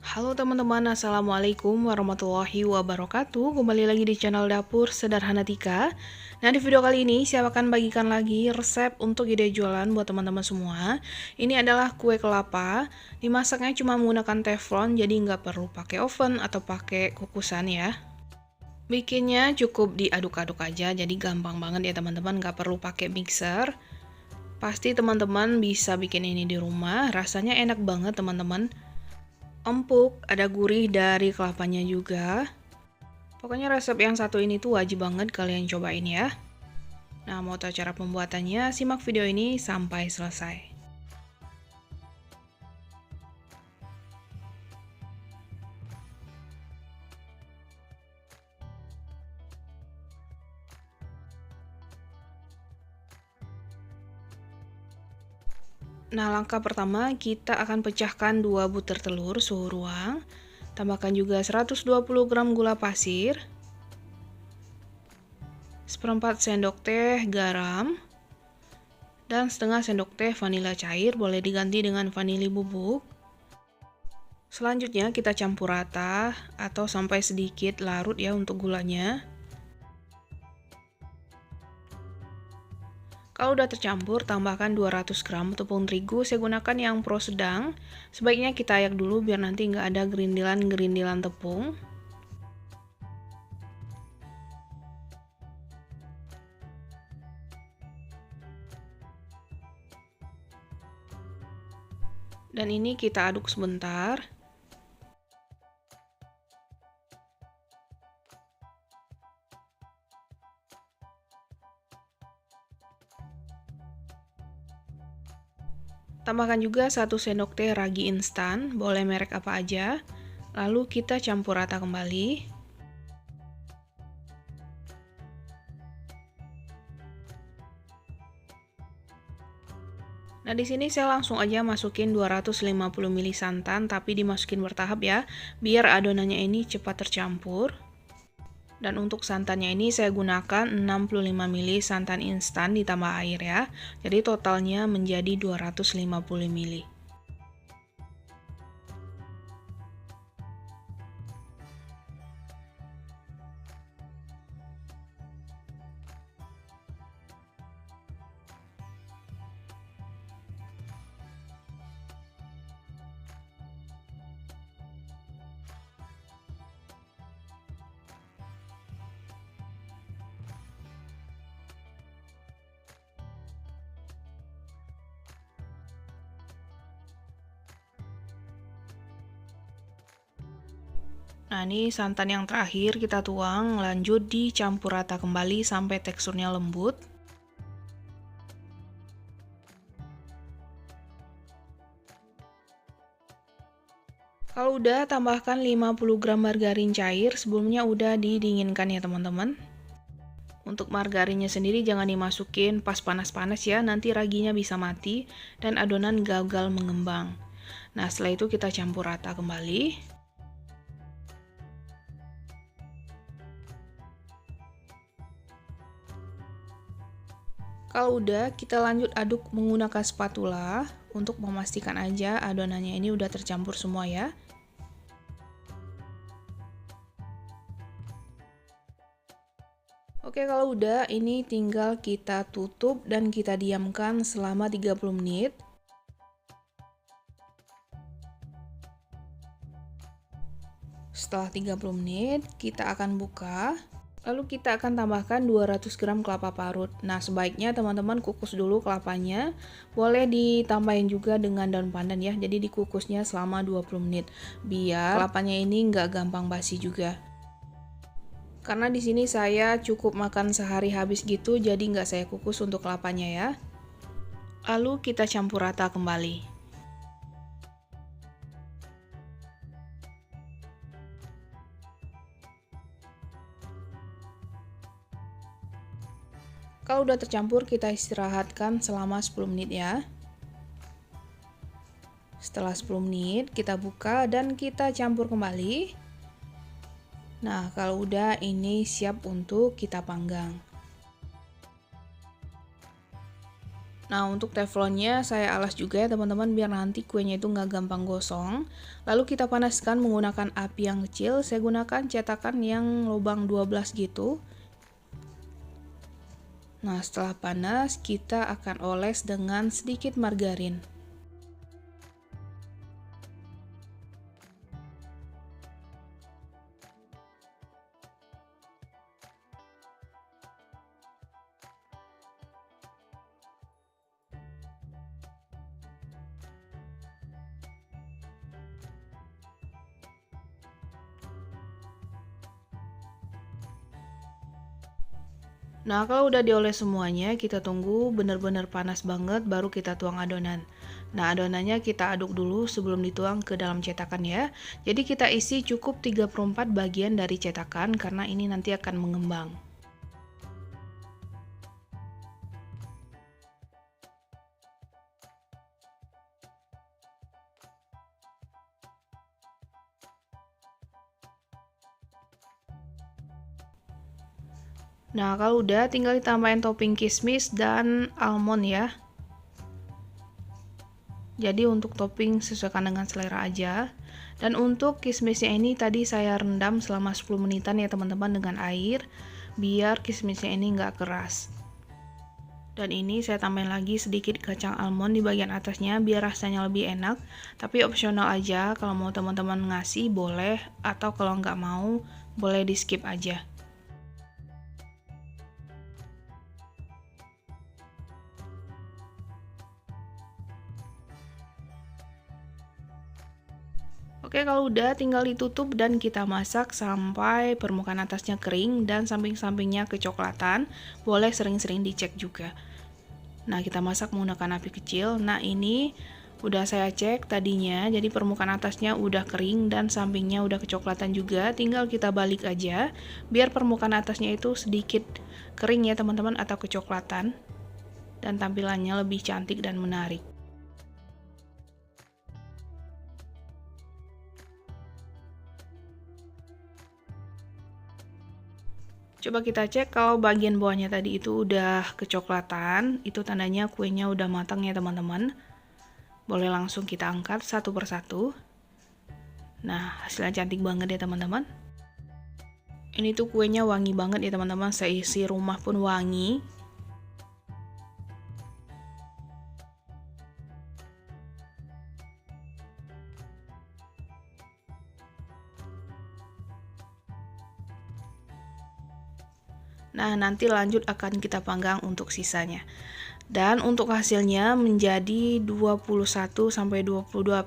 Halo teman-teman, Assalamualaikum warahmatullahi wabarakatuh. Kembali lagi di channel Dapur Sederhana Tika. Nah, di video kali ini saya akan bagikan lagi resep untuk ide jualan buat teman-teman semua. Ini adalah kue kelapa. Dimasaknya cuma menggunakan teflon, jadi nggak perlu pakai oven atau pakai kukusan ya. Bikinnya cukup diaduk-aduk aja, jadi gampang banget ya teman-teman, nggak perlu pakai mixer. Pasti teman-teman bisa bikin ini di rumah, rasanya enak banget teman-teman. Empuk, ada gurih dari kelapanya juga. Pokoknya resep yang satu ini tuh wajib banget kalian cobain ya. Nah, mau tahu cara pembuatannya? Simak video ini sampai selesai. Nah, langkah pertama kita akan pecahkan 2 butir telur suhu ruang. Tambahkan juga 120 gram gula pasir, seperempat sendok teh garam, dan setengah sendok teh vanila cair, boleh diganti dengan vanili bubuk. Selanjutnya kita campur rata atau sampai sedikit larut ya untuk gulanya. Kalau udah tercampur, tambahkan 200 gram tepung terigu. Saya gunakan yang pro sedang. Sebaiknya kita ayak dulu biar nanti nggak ada gerindilan-gerindilan tepung. Dan ini kita aduk sebentar. Tambahkan juga 1 sendok teh ragi instan, boleh merek apa aja. Lalu kita campur rata kembali. Nah, di sini saya langsung aja masukin 250 ml santan, tapi dimasukin bertahap ya, biar adonannya ini cepat tercampur. Dan untuk santannya ini saya gunakan 65 ml santan instan ditambah air ya. Jadi totalnya menjadi 250 ml. Nah, ini santan yang terakhir kita tuang, lanjut dicampur rata kembali sampai teksturnya lembut. Kalau udah, tambahkan 50 gram margarin cair, sebelumnya udah didinginkan ya teman-teman. Untuk margarinnya sendiri jangan dimasukin pas panas-panas ya, nanti raginya bisa mati dan adonan gagal mengembang. Nah, setelah itu kita campur rata kembali. Kalau udah, kita lanjut aduk menggunakan spatula untuk memastikan aja adonannya ini udah tercampur semua ya. Oke, kalau udah, ini tinggal kita tutup dan kita diamkan selama 30 menit. Setelah 30 menit, kita akan buka. Lalu kita akan tambahkan 200 gram kelapa parut. Nah, sebaiknya teman-teman kukus dulu kelapanya. Boleh ditambahin juga dengan daun pandan ya. Jadi dikukusnya selama 20 menit. Biar kelapanya ini nggak gampang basi juga. Karena di sini saya cukup makan sehari habis gitu, jadi nggak saya kukus untuk kelapanya ya. Lalu kita campur rata kembali. Kalau udah tercampur, kita istirahatkan selama 10 menit ya. Setelah 10 menit, kita buka dan kita campur kembali. Nah, kalau udah, ini siap untuk kita panggang. Nah, untuk teflonnya saya alas juga ya teman-teman, biar nanti kuenya itu nggak gampang gosong. Lalu kita panaskan menggunakan api yang kecil. Saya gunakan cetakan yang lubang 12 gitu. Nah, setelah panas kita akan oles dengan sedikit margarin. Nah, kalau udah dioles semuanya, kita tunggu benar-benar panas banget baru kita tuang adonan. Nah, adonannya kita aduk dulu sebelum dituang ke dalam cetakan ya. Jadi kita isi cukup 3/4 bagian dari cetakan karena ini nanti akan mengembang. Nah, kalau udah tinggal ditambahin topping kismis dan almond ya. Jadi untuk topping sesuaikan dengan selera aja. Dan untuk kismisnya ini tadi saya rendam selama 10 menitan ya teman-teman dengan air, biar kismisnya ini nggak keras. Dan ini saya tambahin lagi sedikit kacang almond di bagian atasnya biar rasanya lebih enak. Tapi opsional aja, kalau mau teman-teman ngasih boleh, atau kalau nggak mau boleh di skip aja. Oke, kalau udah tinggal ditutup dan kita masak sampai permukaan atasnya kering dan samping-sampingnya kecoklatan. Boleh sering-sering dicek juga. Nah, kita masak menggunakan api kecil. Nah, ini udah saya cek tadinya, jadi permukaan atasnya udah kering dan sampingnya udah kecoklatan juga. Tinggal kita balik aja, biar permukaan atasnya itu sedikit kering ya teman-teman, atau kecoklatan. Dan tampilannya lebih cantik dan menarik. Coba kita cek kalau bagian bawahnya tadi itu udah kecoklatan, itu tandanya kuenya udah matang ya teman-teman. Boleh langsung kita angkat satu persatu. Nah, hasilnya cantik banget ya teman-teman. Ini tuh kuenya wangi banget ya teman-teman, seisi rumah pun wangi. Nah, nanti lanjut akan kita panggang untuk sisanya. Dan untuk hasilnya menjadi 21-22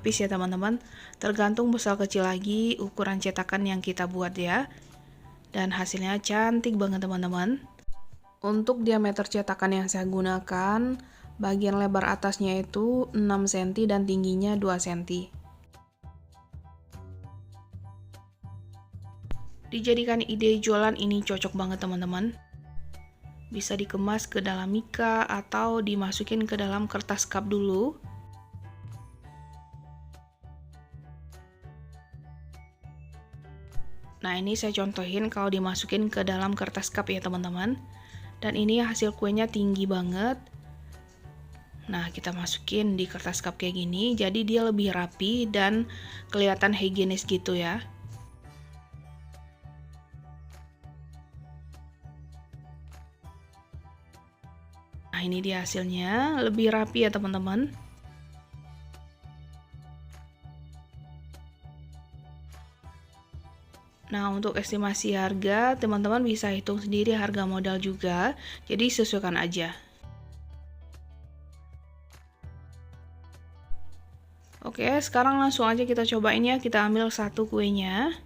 piece ya teman-teman. Tergantung besar kecil lagi ukuran cetakan yang kita buat ya. Dan hasilnya cantik banget teman-teman. Untuk diameter cetakan yang saya gunakan, bagian lebar atasnya itu 6 cm dan tingginya 2 cm. Dijadikan ide jualan ini cocok banget teman-teman. Bisa dikemas ke dalam mika atau dimasukin ke dalam kertas cup dulu. Nah, ini saya contohin kalau dimasukin ke dalam kertas cup ya teman-teman. Dan ini hasil kuenya tinggi banget. Nah, kita masukin di kertas cup kayak gini, jadi dia lebih rapi dan kelihatan higienis gitu ya. Nah, ini dia hasilnya, lebih rapi ya teman-teman. Nah, untuk estimasi harga, teman-teman bisa hitung sendiri harga modal juga, jadi sesuaikan aja. Oke, sekarang langsung aja kita cobain ya, kita ambil satu kuenya.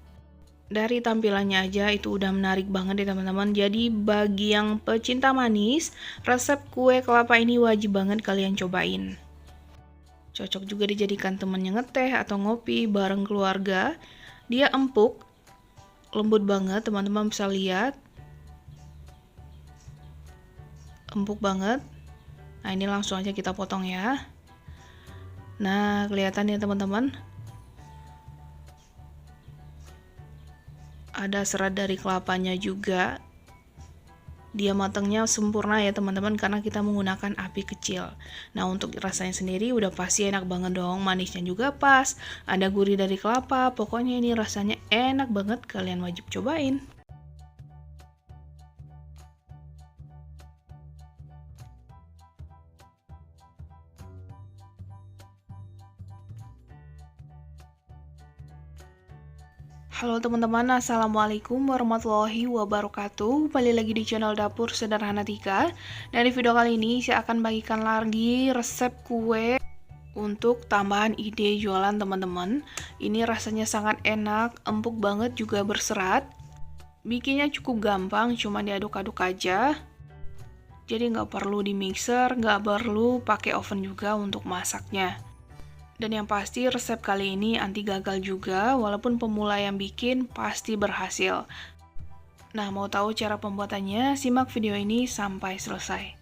Dari tampilannya aja itu udah menarik banget ya teman-teman. Jadi bagi yang pecinta manis, resep kue kelapa ini wajib banget kalian cobain. Cocok juga dijadikan temennya ngeteh atau ngopi bareng keluarga. Dia empuk, lembut banget, teman-teman bisa lihat. Empuk banget. Nah, ini langsung aja kita potong ya. Nah, kelihatan ya teman-teman. Ada serat dari kelapanya juga. dia matangnya sempurna ya teman-teman, karena kita menggunakan api kecil. Nah, untuk rasanya sendiri udah pasti enak banget dong, manisnya juga pas, ada gurih dari kelapa, pokoknya ini rasanya enak banget, kalian wajib cobain. Halo teman-teman, assalamualaikum warahmatullahi wabarakatuh. Kembali lagi di channel Dapur Sederhana Tika. Dan di video kali ini saya akan bagikan lagi resep kue untuk tambahan ide jualan teman-teman. Ini rasanya sangat enak, empuk banget juga berserat. Bikinnya cukup gampang, cuma diaduk-aduk aja. Jadi nggak perlu di mixer, nggak perlu pakai oven juga untuk masaknya. Dan yang pasti resep kali ini anti gagal juga, walaupun pemula yang bikin pasti berhasil. Nah, mau tahu cara pembuatannya? Simak video ini sampai selesai.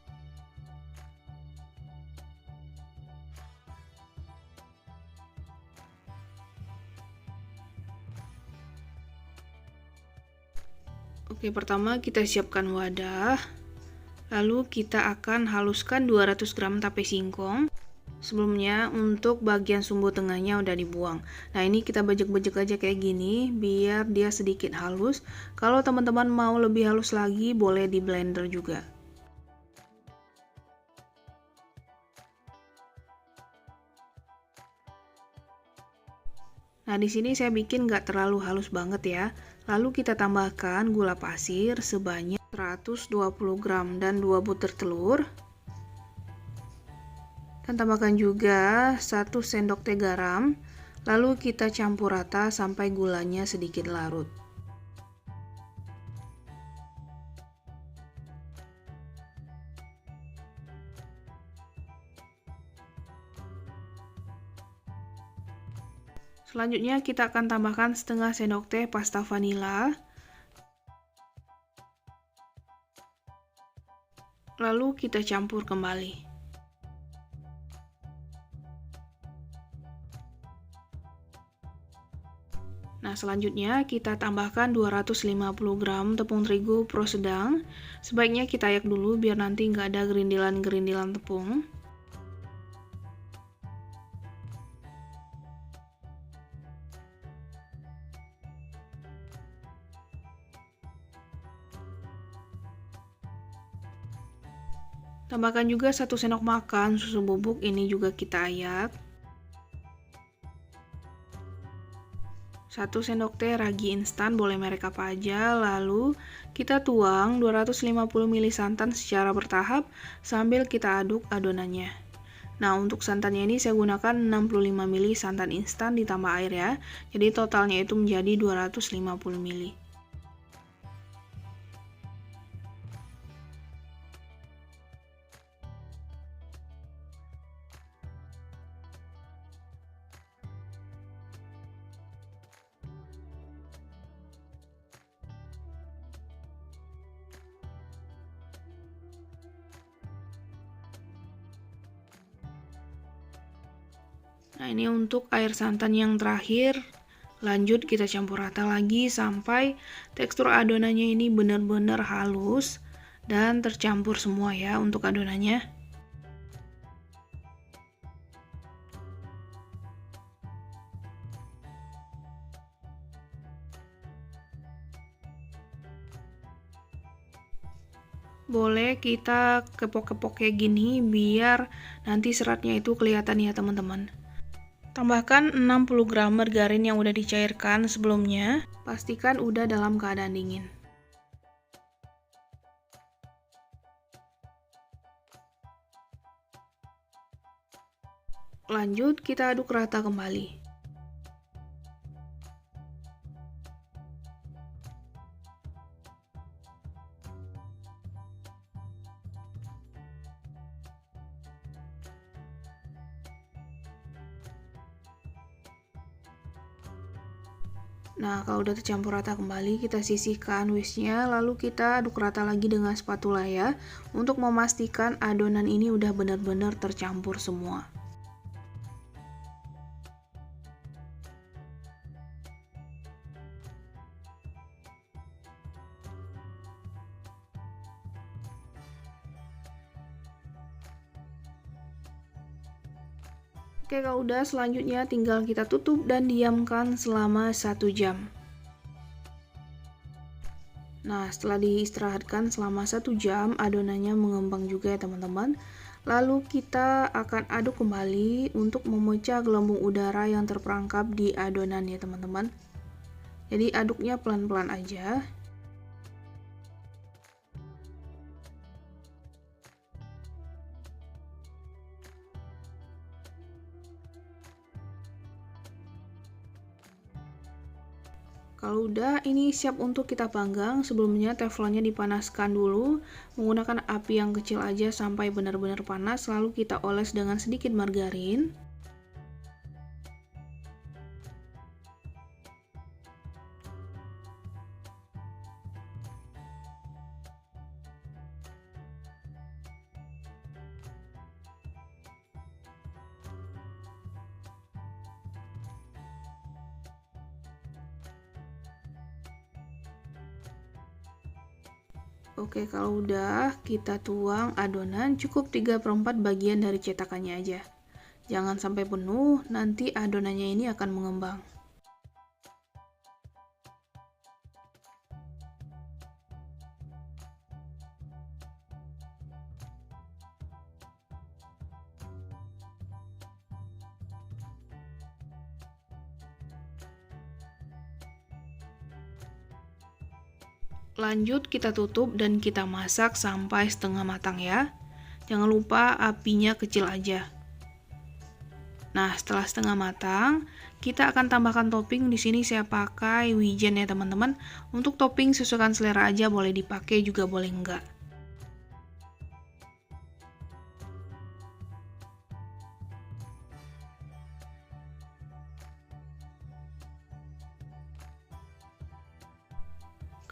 Oke, pertama kita siapkan wadah. Lalu kita akan haluskan 200 gram tape singkong. Sebelumnya untuk bagian sumbu tengahnya udah dibuang. Nah, ini kita bajak-bajak aja kayak gini biar dia sedikit halus. Kalau teman-teman mau lebih halus lagi boleh di blender juga. Nah, di sini saya bikin nggak terlalu halus banget ya. Lalu kita tambahkan gula pasir sebanyak 120 gram dan 2 butir telur. Dan tambahkan juga 1 sendok teh garam, lalu kita campur rata sampai gulanya sedikit larut. Selanjutnya kita akan tambahkan setengah sendok teh pasta vanila, lalu kita campur kembali. Nah, selanjutnya kita tambahkan 250 gram tepung terigu pro sedang. Sebaiknya kita ayak dulu biar nanti nggak ada gerindilan-gerindilan tepung. Tambahkan juga 1 sendok makan susu bubuk, ini juga kita ayak. 1 sendok teh ragi instan, boleh merek apa aja. Lalu kita tuang 250 ml santan secara bertahap sambil kita aduk adonannya. Nah, untuk santannya ini saya gunakan 65 ml santan instan ditambah air ya. Jadi totalnya itu menjadi 250 ml. Nah, ini untuk air santan yang terakhir. Lanjut kita campur rata lagi sampai tekstur adonannya ini benar-benar halus dan tercampur semua ya untuk adonannya. Boleh kita kepok-kepok kayak gini biar nanti seratnya itu kelihatan ya teman-teman. Tambahkan 60 gram margarin yang udah dicairkan sebelumnya. Pastikan udah dalam keadaan dingin. Lanjut kita aduk rata kembali. Nah, kalau udah tercampur rata kembali, kita sisihkan whisknya, lalu kita aduk rata lagi dengan spatula ya, untuk memastikan adonan ini udah benar-benar tercampur semua. Oke, kalau udah, selanjutnya tinggal kita tutup dan diamkan selama 1 jam. Nah, setelah diistirahatkan selama 1 jam, adonannya mengembang juga ya teman-teman. Lalu kita akan aduk kembali untuk memecah gelembung udara yang terperangkap di adonan ya teman-teman. Jadi aduknya pelan-pelan aja. Kalau udah, ini siap untuk kita panggang. Sebelumnya teflonnya dipanaskan dulu menggunakan api yang kecil aja sampai benar-benar panas, lalu kita oles dengan sedikit margarin. Oke, kalau udah, kita tuang adonan cukup 3/4 bagian dari cetakannya aja. Jangan sampai penuh, nanti adonannya ini akan mengembang. Lanjut kita tutup dan kita masak sampai setengah matang ya. Jangan lupa apinya kecil aja. Nah, setelah setengah matang, kita akan tambahkan topping. Di sini saya pakai wijen ya teman-teman. Untuk topping sesuaikan selera aja, boleh dipakai juga boleh enggak.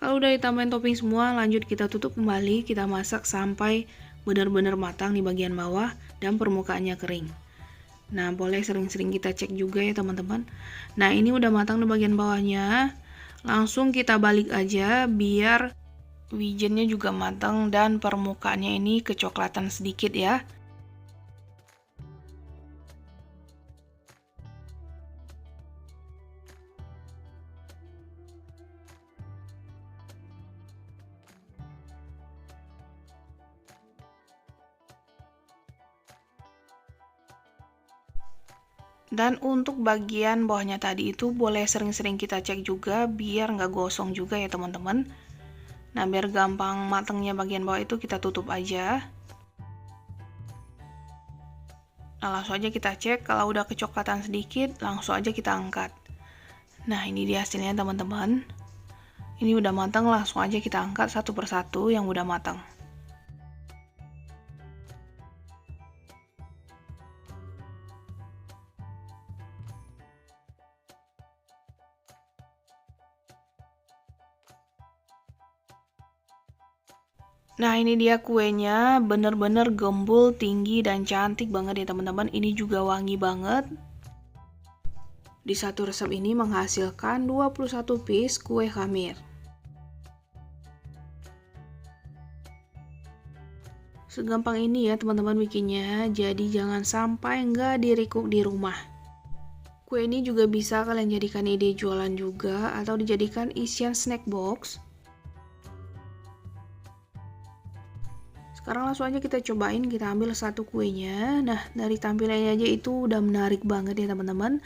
Kalau udah ditambahin topping semua, lanjut kita tutup kembali, kita masak sampai benar-benar matang di bagian bawah dan permukaannya kering. Nah, boleh sering-sering kita cek juga ya teman-teman. Nah, ini udah matang di bagian bawahnya. Langsung kita balik aja biar wijennya juga matang dan permukaannya ini kecoklatan sedikit ya. Dan untuk bagian bawahnya tadi itu boleh sering-sering kita cek juga biar nggak gosong juga ya teman-teman. Nah, biar gampang matangnya bagian bawah itu kita tutup aja. Nah, langsung aja kita cek, kalau udah kecoklatan sedikit langsung aja kita angkat. Nah, ini dia hasilnya teman-teman. Ini udah matang, langsung aja kita angkat satu persatu yang udah matang. Nah, ini dia kuenya, bener-bener gembul, tinggi, dan cantik banget ya teman-teman. Ini juga wangi banget. Di satu resep ini menghasilkan 21 piece kue khamir. Segampang ini ya teman-teman bikinnya, jadi jangan sampai nggak di-recook di rumah. Kue ini juga bisa kalian jadikan ide jualan juga, atau dijadikan isian snack box. Sekarang langsung aja kita cobain, kita ambil satu kuenya. Nah, dari tampilannya aja itu udah menarik banget ya teman-teman.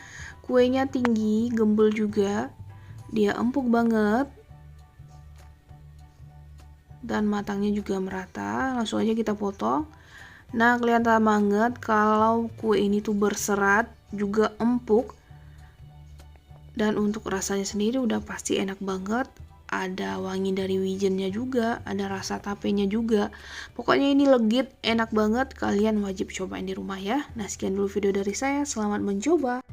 Kuenya tinggi, gembul juga, dia empuk banget, dan matangnya juga merata. Langsung aja kita potong. Nah, kelihatan banget kalau kue ini tuh berserat, juga empuk. Dan untuk rasanya sendiri udah pasti enak banget. Ada wangi dari wijennya juga, ada rasa tapenya juga. Pokoknya ini legit, enak banget. Kalian wajib cobain di rumah ya. Nah, sekian dulu video dari saya. Selamat mencoba.